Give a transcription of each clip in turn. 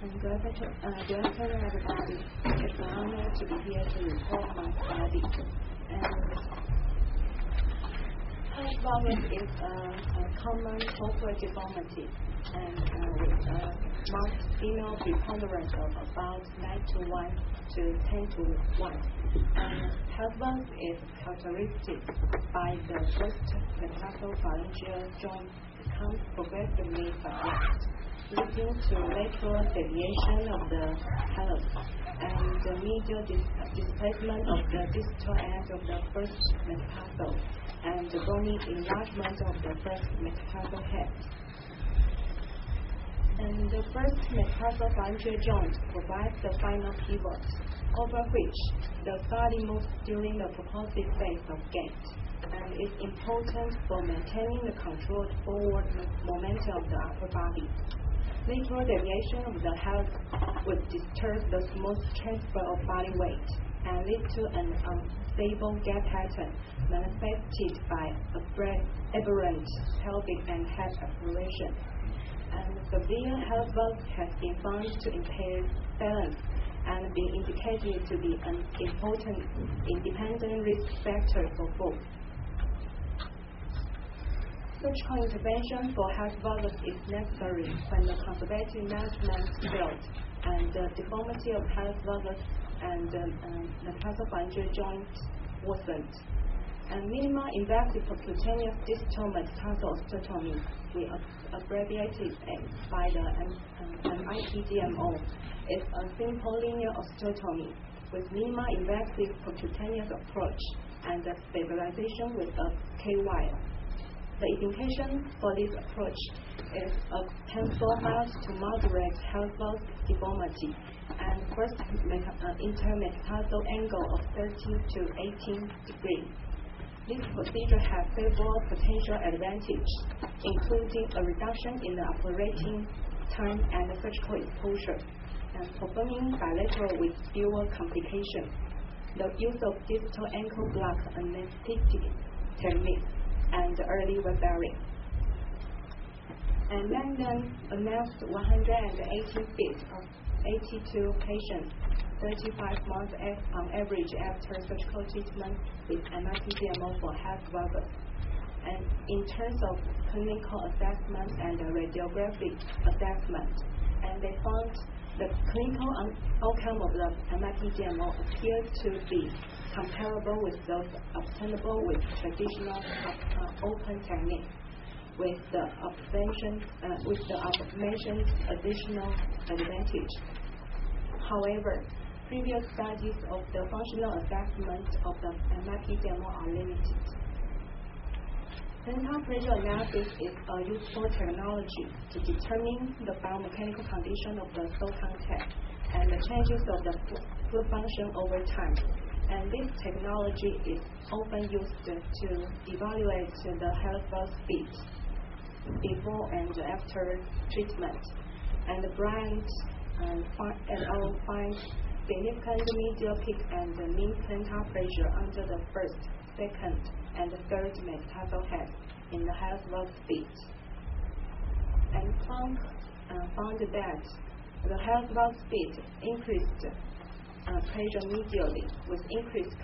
Good afternoon, everybody. It's an honor to be here to report my study. And Health is a common corporate deformity, and with a marked female preponderance of about 9:1 to 10:1. And health is characteristic by the first metatarsopharyngeal joint becomes progressively subluxed, leading to lateral deviation of the hallux and the medial displacement of the distal end of the first metatarsal and the bony enlargement of the first metatarsal head. And the first metatarsopharyngeal joint provides the final pivot, over which the body moves during the propulsive phase of gait, and is important for maintaining the controlled forward momentum of the upper body. Lateral deviation of the hallux would disturb the smooth transfer of body weight and lead to an unstable gait pattern manifested by aberrant pelvic and head acceleration. And severe health bulge has been found to impair balance and been indicated to be an important independent risk factor for both. Surgical intervention for health bulges is necessary when the conservative management failed and the deformity of health bulges and the metatarsopharyngeal joint worsened. And minimal invasive percutaneous distal metatarsal osteotomy, we abbreviated by the MIPDMO, is a simple linear osteotomy with minimal invasive percutaneous approach and the stabilization with a K-wire. The indication for this approach is a tensile mild to moderate health bulge deformity and first intermetatarsal angle of 30 to 18 degrees. This procedure has several potential advantages, including a reduction in the operating time and surgical exposure, and performing bilateral with fewer complications. The use of distal ankle block anesthetic techniques and early weathering. And Langdon announced 118 feet of 82 patients, 35 months on average after surgical treatment with MIPDMO for health bulges. And in terms of clinical assessment and radiographic assessment, and they found the clinical outcome of the MIPDMO appeared to be comparable with those obtainable with traditional open technique, with the above-mentioned additional advantage. However, previous studies of the functional assessment of the MIPDMO are limited. Plantar pressure analysis is a useful technology to determine the biomechanical condition of the sole contact and the changes of the foot function over time. And this technology is often used to evaluate the health bulge speed before and after treatment. And Bryant et al. Find significant medial peak and mean plantar pressure under the first, second, and third metatarsal head in the health bulge speed. And Tung found that the health bulge speed increased pressure medially with increased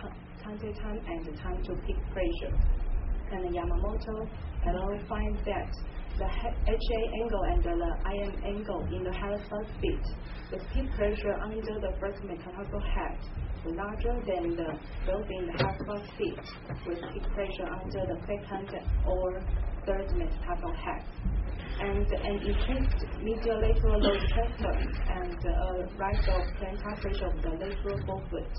contact time and time to peak pressure. And Yamamoto et al. Find that the HA angle and the IM angle in the health bulge speed with peak pressure under the first metatarsal head were larger than those in the health bulge speed with peak pressure under the second or third metatarsal head. And an increased medial lateral load transfer and a rise of plantar pressure of the lateral forefoot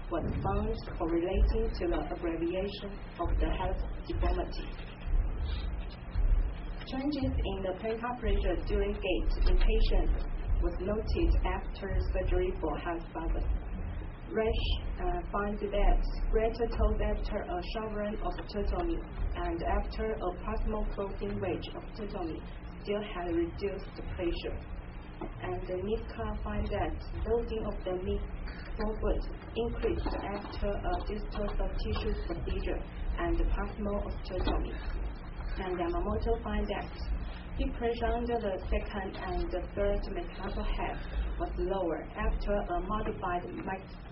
was found correlating to the abbreviation of the health deformity. Changes in the plantar pressure during gait in patients was noted after surgery for health bulges. Resch found that greater toes after a chevron osteotomy and after a proximal closing wedge osteotomy still had reduced pressure. And Nitka found that loading of the mid forefoot increased after a distal soft tissue procedure and proximal osteotomy. And Yamamoto found that peak pressure under the second and the third metatarsal head was lower after a modified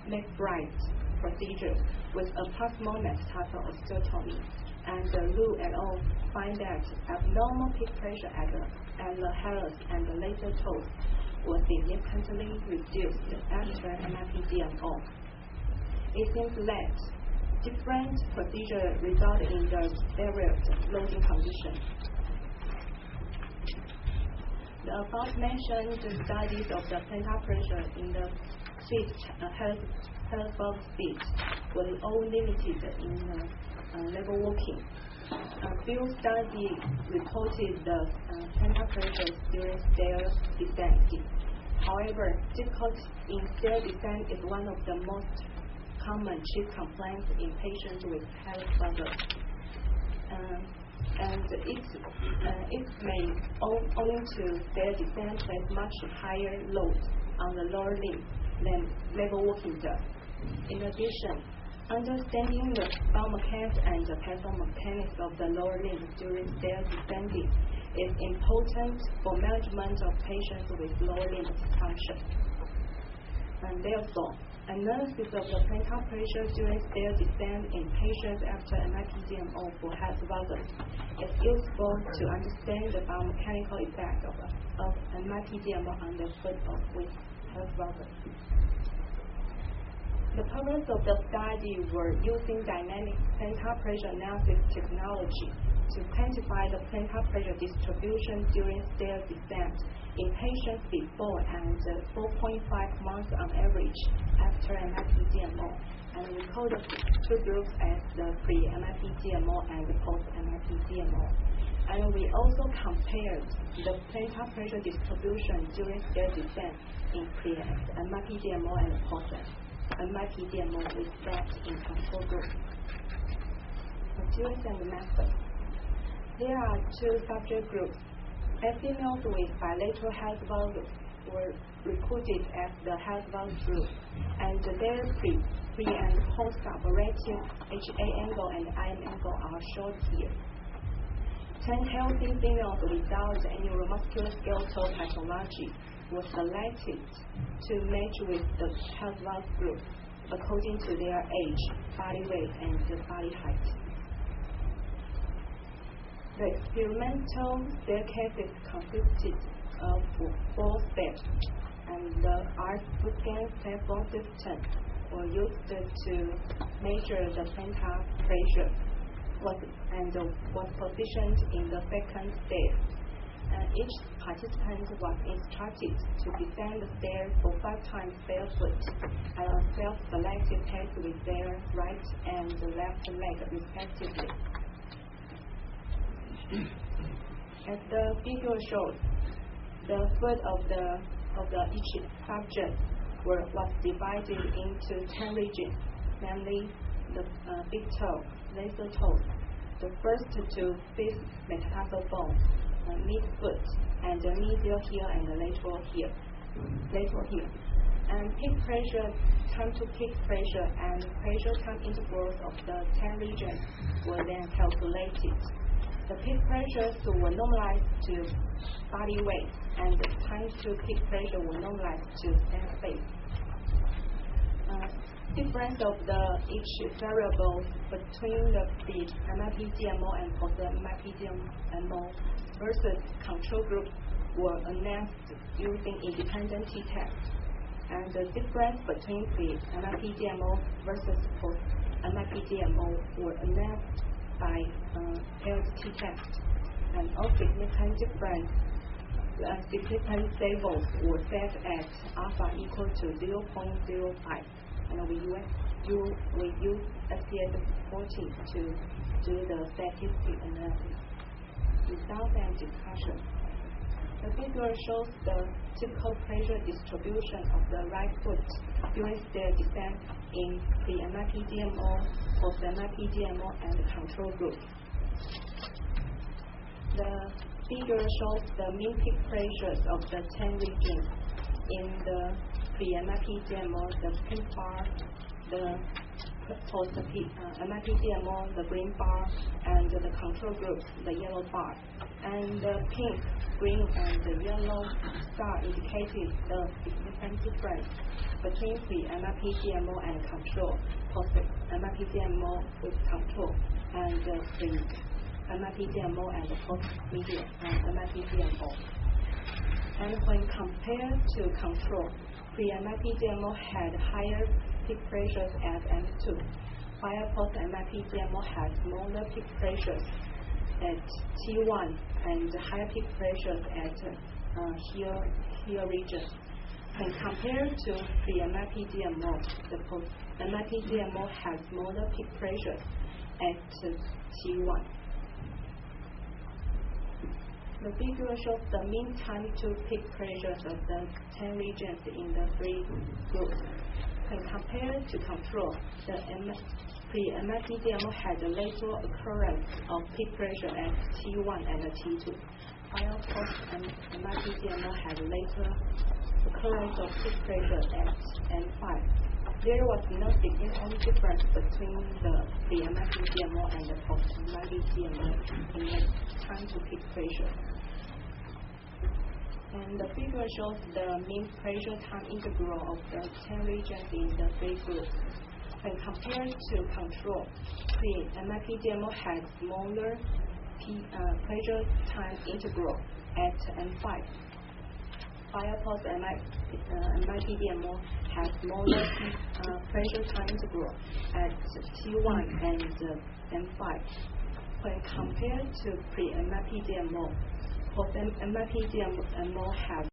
McBride procedure with a proximal metatarsal osteotomy, and Lu et al. Find that abnormal peak pressure at the hallux and the later toes was significantly reduced after MIP-DMO. It seems that different procedures result in the various loading conditions. The above-mentioned studies of the plantar pressure in the health feet were all limited in level walking. A few studies reported the plantar pressure during stair descent. However, difficulty in stair descent is one of the most common chief complaints in patients with health problems. And it may owing to stair descent place much higher load on the lower limb than level walking does. In addition, understanding the biomechanics and the pathomechanics of the lower limb during stair descending is important for management of patients with lower limb dysfunction. And therefore, analysis of the plantar pressure during stair descent in patients after MIP-DMO for health valgus is useful to understand the biomechanical effect of MIP-DMO on the foot with health valgus. The purpose of the study were using dynamic plantar pressure analysis technology to quantify the plantar pressure distribution during stair descent in patients before and 4.5 months on average after MIP-DMO, and we call the two groups as the pre-MIP-DMO and the post-MIP-DMO. And we also compared the plantar pressure distribution during stair descent in pre-MIP-DMO and post-MIP-DMO with that in control group. Materials and method. There are two subject groups. Females with bilateral health valgus were recruited as the health valgus group, and their pre and post-operative HA angle and IM angle are shown here. 10 healthy females without any neuromusculoskeletal pathology were selected to match with the health valgus group according to their age, body weight, and body height. The experimental staircases consisted of 4 steps, and the R-scan platform system were used to measure the plantar pressure and was positioned in the second stair. Each participant was instructed to descend the stairs for 5 times barefoot at a self-selected pace with their right and left leg respectively. As the figure shows, the foot of each subject was divided into 10 regions, namely the big toe, laser toes, the first to 5th metatarsal bone, mid-foot, and the medial heel and the lateral heel. And peak pressure, time to peak pressure, and pressure time intervals of the 10 regions were then calculated. The peak pressures were normalized to body weight, and the time to peak pressure were normalized to stair space. Difference of each variable between the pre-MIP-DMO and post-MIP-DMO versus control group were announced using independent t-test, and the difference between pre-MIP-DMO versus post-MIP-DMO were announced by paired t-test, and all significant levels were set at alpha equal to 0.05, and we use SPS 14 to do the statistic analysis. Results and discussion. The figure shows the typical pressure distribution of the right foot during stair descent in pre-MIP-DMO, post-MIP-DMO, and control group. The figure shows the mean peak pressures of the 10 regions in the pre-MIP-DMO, the pink bar, the post-MIP-DMO, the green bar, and the control group, the yellow bar. And the pink green and the yellow star indicated the significant difference between pre-MIP GMO and control, post-MIP GMO with control, and pre-MIP GMO and post-media MIP GMO. And when compared to control, pre-MIP GMO had higher peak pressures at M2, while post-MIP GMO had smaller peak pressures at T1 and higher peak pressures at here region. When compared to pre-MIP GMO, the post-MIP GMO had smaller peak pressures at T1. The figure shows the mean time to peak pressures of the 10 regions in the 3 groups. When compared to control, the pre-MIP GMO had a later occurrence of peak pressure at T1 and T2, while post-MIP GMO had a later occurrence of peak pressure at N5. There was no significant difference between the pre-MIP GMO and the post-MIP GMO in the time to peak pressure. And the figure shows the mean pressure time integral of the 10 regions in the 3 groups. When compared to control, pre-MIP GMO had smaller pressure time integral at N5, while post-MIP GMO had smaller pressure time integral at T1 and N5. When compared to pre-MIP GMO, post-MIP GMO have